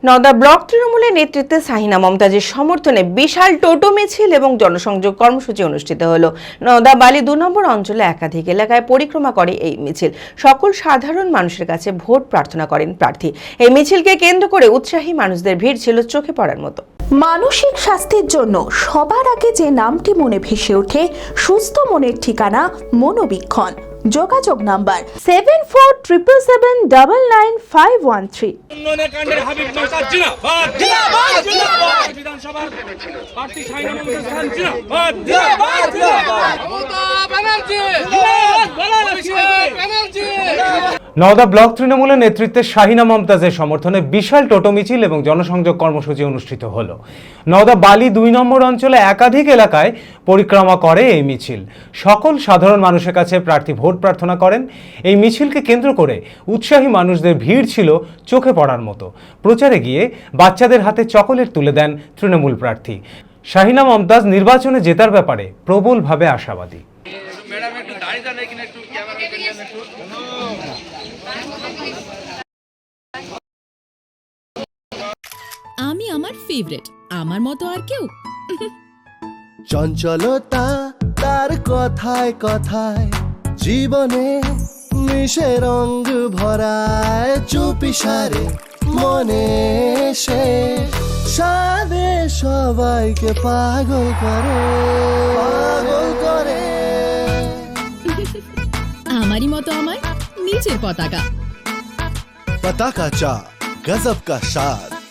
Nowda block তৃণমূলের নেতৃত্বে শাহিনা মমতাজের সমর্থনে বিশাল টোটো মিছিল এবং জনসংযোগ কর্মসূচি অনুষ্ঠিত হলো। নওদা বালি ২ নম্বর অঞ্চলে একাধিক এলাকায় পরিক্রমা করে এই মিছিল। সকল সাধারণ মানুষের কাছে ভোট প্রার্থনা করেন প্রার্থী। এই মিছিলকে কেন্দ্র করে উৎসাহী মানুষদের ভিড় ছিল চোখে পড়ার মতো। মানসিক স্বাস্থ্যের জন্য সবার আগে যে নামটি মনে ভেসে ওঠে, সুস্থ মনের ঠিকানা মনোবীক্ষণ। যোগাযোগ নাম্বার 7477799513। নওদা ব্লক তৃণমূলের নেতৃত্বে শাহিনা মমতাজের সমর্থনে বিশাল টোটো মিছিল এবং জনসংযোগ কর্মসূচি অনুষ্ঠিত হলো। নওদা বালি ২ নম্বর অঞ্চলে একাধিক এলাকায় পরিক্রমা করে এই মিছিল। সকল সাধারণ মানুষের কাছে প্রার্থী ভোট প্রার্থনা করেন। এই মিছিলকে কেন্দ্র করে উৎসাহী মানুষদের ভিড় ছিল চোখে পড়ার মতো। প্রচারে গিয়ে বাচ্চাদের হাতে চকোলেট তুলে দেন তৃণমূল প্রার্থী। শাহিনা মমতাজ নির্বাচনে জেতার ব্যাপারে প্রবলভাবে আশাবাদী। আমি আমার ফেভারিট, আমার মতো আর কেউ। চঞ্চলতা তার কথায় কথায় জীবনে মিশে রঙ ভরায়, চুপি সারে মনে সে সাদে সবাইকে পাগল করে আমারই মতো আমার নিজের পতাকা। पता का चा गजब का शाद।